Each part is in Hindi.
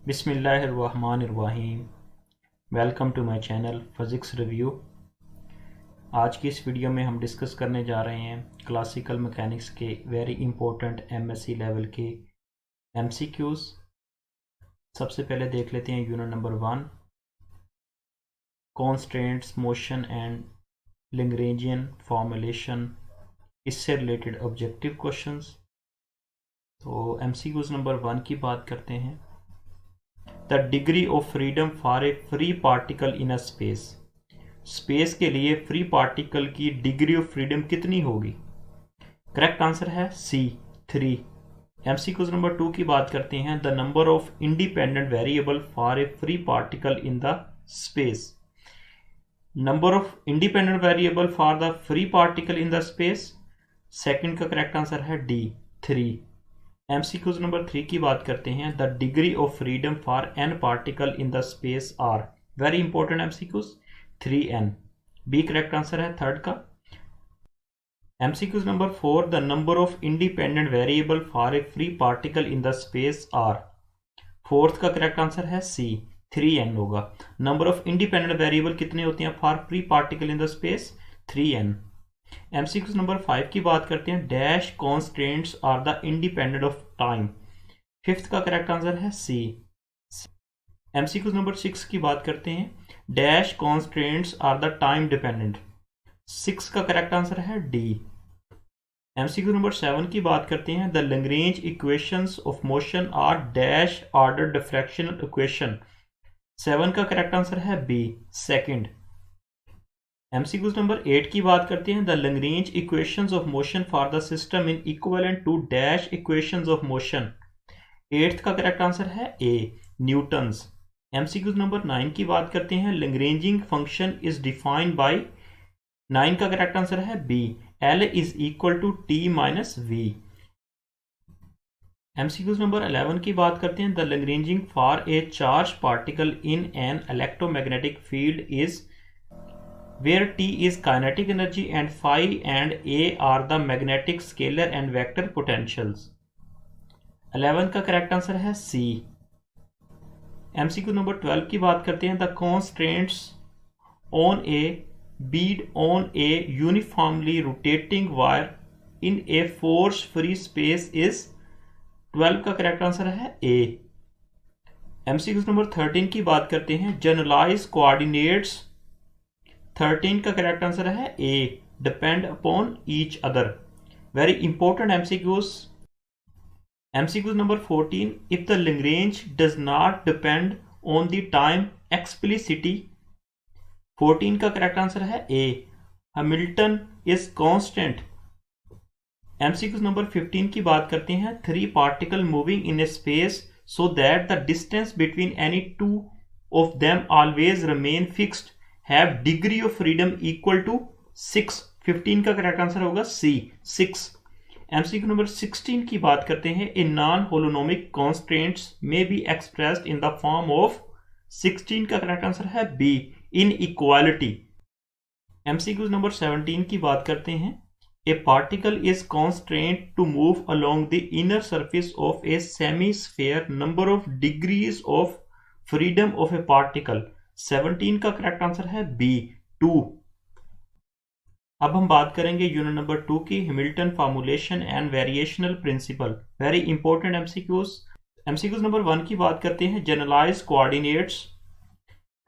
बिस्मिल्लाहिर्रहमानिर्रहीम। Welcome to my channel physics review. आज की इस वीडियो में हम डिस्कस करने जा रहे हैं क्लासिकल मैकेनिक्स के वेरी इंपॉर्टेंट एमएससी लेवल के एमसीक्यूज़। सबसे पहले देख लेते हैं unit number 1, constants, motion and Lagrangian formulation, इससे रिलेटेड ऑब्जेक्टिव क्वेश्चंस। तो एमसीक्यूज़ नंबर 1 की बात करते हैं। The degree of freedom for a free particle in a space. Space के लिए फ्री पार्टिकल की डिग्री ऑफ फ्रीडम कितनी होगी? करेक्ट आंसर है सी, 3। एमसीक्यूज नंबर 2 की बात करते हैं। The number of independent variable for a free particle in the space. Number of independent variable for the free particle in the space, second का करेक्ट आंसर है डी, 3। एमसीक्यूज नंबर 3 की बात करते हैं। The degree of freedom for an particle in the space are. Very important MCQs, 3n, b correct answer है थर्ड का। MCQs number 4, the number of independent variable for a free particle in the space are. Fourth का करेक्ट आंसर है सी, 3n होगा। नंबर ऑफ इंडिपेंडेंट वेरिएबल कितने होते हैं for free particle in the space? 3n। MCQs number 5 की बात करते हैं। Dash constants are the independent of time. Fifth का करेक्ट आंसर है सी। एमसीक्यूज नंबर 6 की बात करते हैं। Dash constants are the time dependent. 6 का करेक्ट आंसर है डी। एमसीक्यू नंबर 7 की बात करते हैं। The Lagrange equations of motion are dash order differential equation. 7 का करेक्ट आंसर है बी, सेकंड। एमसीक्यूज नंबर 8 की बात करते हैं। The Lagrange equations of motion for the system in equivalent to dash equations of motion. 8th का करेक्ट आंसर है ए, न्यूटन्स। एमसीक्यूज नंबर 9 की बात करते हैं। Lagrangian function is defined by, 9 का करेक्ट आंसर है B, L is equal to T minus V. MCQs number 11 की बात करते हैं। The Lagrangian for a charge particle in an electromagnetic field is where T is kinetic energy and phi and A are the magnetic scalar and vector potentials। 11 का करेक्ट आंसर है C। एमसीक्यू नंबर 12 की बात करते हैं। The constraints on a bead on a uniformly rotating wire in a force free space is, 12 का करेक्ट आंसर है A। एमसीक्यू नंबर 13 की बात करते हैं। जनरलाइज कोऑर्डिनेट्स, 13 का करेक्ट आंसर है A, depend upon each other. Very important MCQs. MCQs number 14, if the Lagrange does not depend on the time explicitly. 14 का करेक्ट आंसर है A, Hamilton is constant. MCQs number 15 की बात करते हैं। 3 particle moving in a space so that the distance between any 2 of them always remain fixed have degree of freedom equal to 6। 15 का करेक्ट आंसर होगा सी, 6। एमसीक्यू नंबर 16 की बात करते हैं। A non holonomic constants may be expressed in the form of, 16 का करेक्ट आंसर है b, in equality. MCQ number 17 की बात करते हैं। A particle is constraint to move along the inner surface of a semi sphere, number of degrees of freedom of a particle. 17 का करेक्ट आंसर है बी, 2। अब हम बात करेंगे यूनिट नंबर 2 की, Hamilton formulation and variational principle. Very important MCQs. MCQs number 1 की बात करते हैं। जनरलाइज कोऑर्डिनेट्स,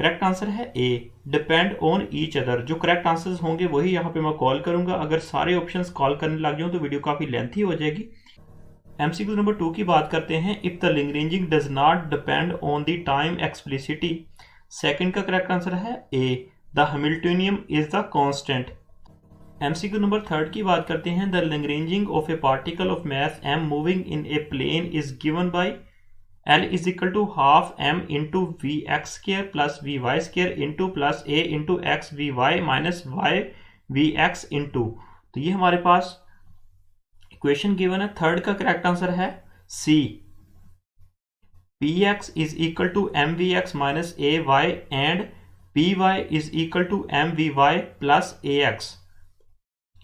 करेक्ट आंसर है A, depend on each other. जो करेक्ट आंसर्स होंगे वही यहाँ पे मैं कॉल करूंगा। अगर सारे ऑप्शंस कॉल करने लग जाऊं तो वीडियो काफी लेंथी हो जाएगी। एमसीक्यूज नंबर 2 की बात करते हैं। If the Lagrangian does not depend on the time explicitly, second का करेक्ट आंसर है A, the Hamiltonian is the constant. MCQ number 3 की बात करते हैं। The Lagrangian of a particle of mass m moving in a plane is given by L is equal to half m into V X square plus V Y square into plus A into X V Y minus why we x into. तो ये हमारे पास इक्वेशन गिवन है। थर्ड का करेक्ट आंसर है c, px is equal to mvx minus ay and py is equal to mvy plus ax।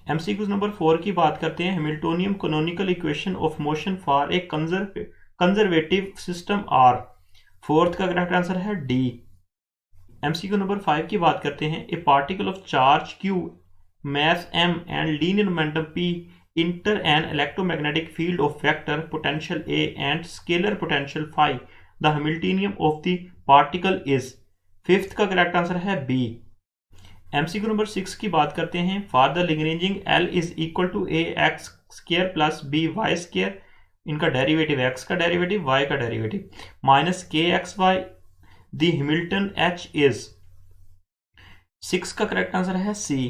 MCQs number 4 की बात करते हैं। Hamiltonian canonical equation of motion for a conservative system are. Fourth का करेक्ट आंसर है डी। एमसीक्यू नंबर 5 की बात करते हैं। A particle of charge q, mass m and linear momentum p enter an electromagnetic field of vector potential A and scalar potential phi. The Hamiltonian of the particle is। Fifth का करेक्ट आंसर है बी। एमसीक्यू नंबर 6 की बात करते हैं। For the Lagrangian L is equal to A X square plus B Y square, इनका डेरिवेटिव x का डेरिवेटिव y का derivative minus K X Y, the Hamilton H is. 6 का करेक्ट आंसर है C,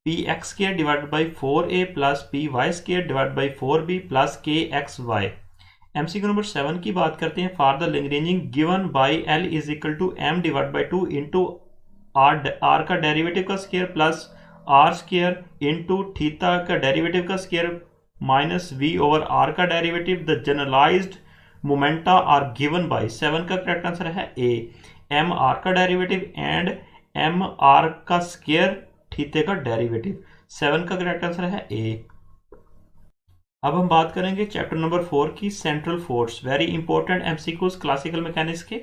P X square divided by 4a plus P Y square divided by 4b plus K X Y. MCQ number 7 की बात करते हैं। For the Lagrangian given by L is equal to m divide by 2 into r का डेरिवेटिव का square plus r square into theta का डेरिवेटिव का square minus v over r का derivative. The generalised momenta are given by. 7 का करेक्ट आंसर है ए, एम आर का डेरिवेटिव एंड एम आर का स्क्र थीटे का डेरिवेटिव। 7 का करेक्ट आंसर है ए। अब हम बात करेंगे चैप्टर नंबर 4 की, central force. Very important MCQs classical mechanics के।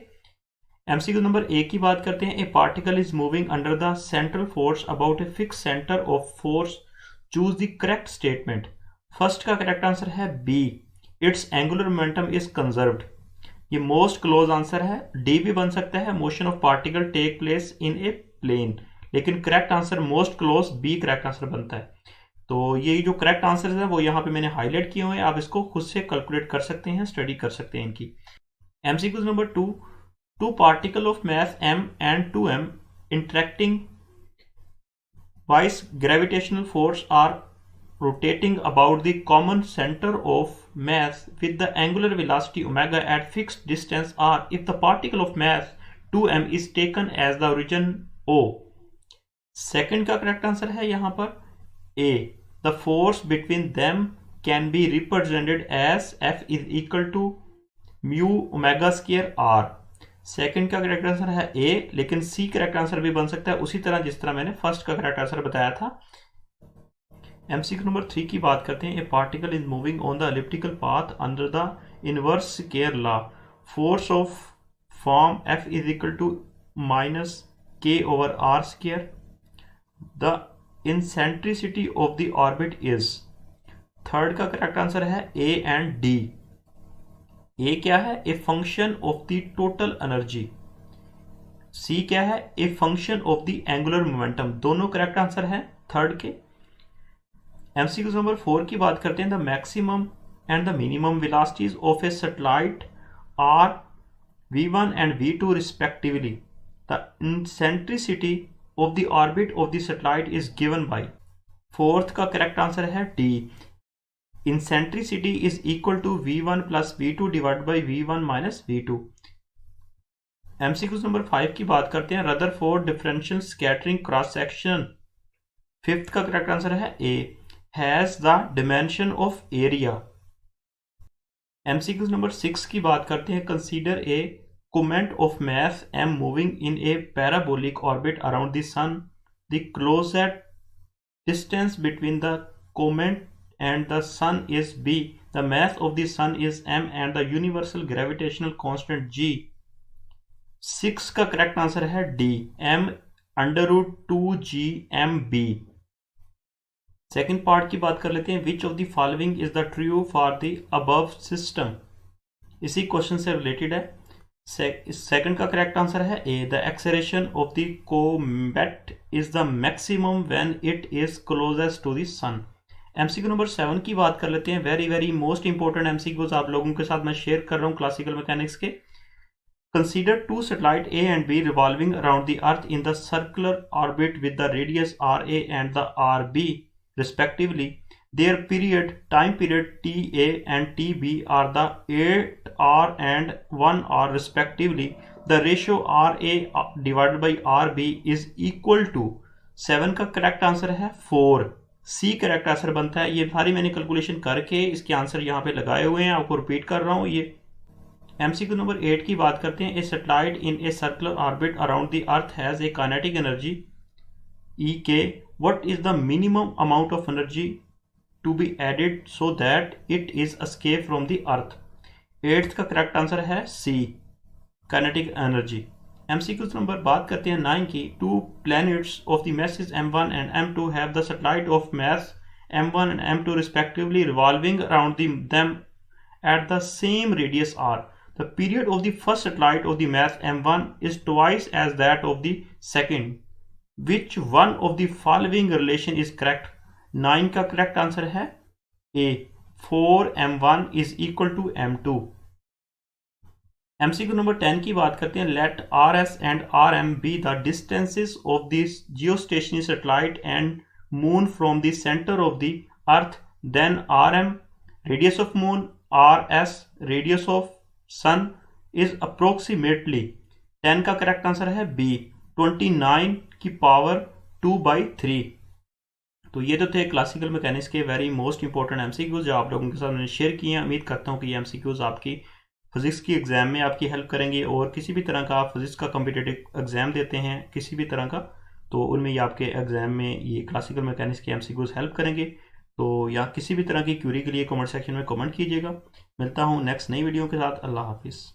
एमसीक्यू नंबर ए की बात करते हैं। A particle is moving under the central force about a fix centre of force, choose the correct statement. First का करेक्ट आंसर है b, its angular momentum is conserved. ये मोस्ट क्लोज आंसर है। डी भी बन सकता है, motion of particle take place in a plane, लेकिन correct answer most close B correct answer बनता है। तो ये जो करेक्ट आंसर है वो यहाँ पे मैंने हाईलाइट किए हुए हैं, आप इसको खुद से कैलकुलेट कर सकते हैं, स्टडी कर सकते हैं इनकी। MCQs number 2, two particle of mass m and 2m interacting vice gravitational force are rotating about the common center of mass with the angular velocity omega at fixed distance r if the particle of mass 2m is taken as the origin O। Second का करेक्ट आंसर है यहां पर A, the force between them can be represented as F is equal to mu omega square R. Second का करेक्ट आंसर है ए, लेकिन सी करेक्ट आंसर भी बन सकता है उसी तरह जिस तरह मैंने फर्स्ट का करेक्ट आंसर बताया था। एमसीक्यू नंबर 3 की बात करते हैं। A particle is moving on the elliptical path under the inverse square law, force of form F is equal to minus K over R square. The eccentricity of the orbit is। Third का करेक्ट आंसर है ए एंड डी। ए क्या है? A function of the total energy. C क्या है? A function of the angular momentum. दोनों करेक्ट आंसर है थर्ड के। एमसीक्यू नंबर 4 की बात करते हैं। The maximum and the minimum velocities of a satellite are v1 and v2 respectively. The eccentricity of the orbit of the satellite is given by। Fourth का करेक्ट आंसर है D, eccentricity is equal to v1 plus v2 divided by v1 minus v2। MCQ number 5 की बात करते हैं। Rutherford differential scattering cross section. Fifth का करेक्ट आंसर है A, has the dimension of area. MCQ number 6 की बात करते हैं। Consider a comet of mass m moving in a parabolic orbit around the sun. The closest distance between the comet and the sun is b. The mass of the sun is m and the universal gravitational constant g। 6 का करेक्ट आंसर है D, m √2gmb। Second part की बात कर लेते हैं। Which of the following is the true for the above system. इसी क्वेश्चन से रिलेटेड है। सेकंड का करेक्ट आंसर है A, the acceleration of the comet is the maximum when it is closest to the sun. MCQ number 7 की बात कर लेते हैं। Very very most important MCQs आप लोगों के साथ मैं शेयर कर रहा हूं क्लासिकल मैकेनिक्स के। Consider two satellite a and b revolving around the earth in the circular orbit with the radius r a and the r b respectively. Their time period TA and TB are the 8R and 1R respectively. The ratio RA divided by RB is equal to 7 का करेक्ट आंसर है 4। सी करेक्ट आंसर बनता है। ये सारी मैंने कैलकुलेशन करके इसके आंसर यहाँ पे लगाए हुए हैं, आपको रिपीट कर रहा हूँ। ये एमसीक्यू नंबर 8 की बात करते हैं। A satellite in a circular orbit around the earth has a kinetic energy EK। What is the minimum amount of energy to be added so that it is escape from the earth। 8th का करेक्ट आंसर है C. Kinetic energy. MCQs number बात करते हैं 9 की। 2 planets of the masses M1 and M2 have the satellite of mass M1 and M2 respectively revolving around them at the same radius r. The period of the first satellite of the mass M1 is twice as that of the second. Which one of the following relation is correct? 9 का correct answer है A. 4m1 is equal to m2. MCQ number 10 की बात करते हैं। Let RS and RM be the distances of this geostationary satellite and moon from the center of the earth. Then RM radius of moon, RS radius of sun is approximately 10 का करेक्ट आंसर है B. 29 की पावर 2/3। तो ये तो थे क्लासिकल मैकेनिक्स के वेरी मोस्ट इंपॉर्टेंट MCQs जो आप लोगों के साथ मैंने शेयर किए हैं। उम्मीद करता हूँ कि ये MCQs आपकी फिजिक्स की एग्जाम में आपकी हेल्प करेंगे, और किसी भी तरह का आप फिजिक्स का कॉम्पिटिटिव एग्जाम देते हैं किसी भी तरह का, तो उनमें ये आपके एग्जाम में ये क्लासिकल मैकेनिक्स के MCQs हेल्प करेंगे। तो या किसी भी तरह की क्यूरी के लिए कमेंट सेक्शन में कमेंट कीजिएगा। मिलता हूँ नेक्स्ट नई वीडियो के साथ। अल्लाह हाफिज़।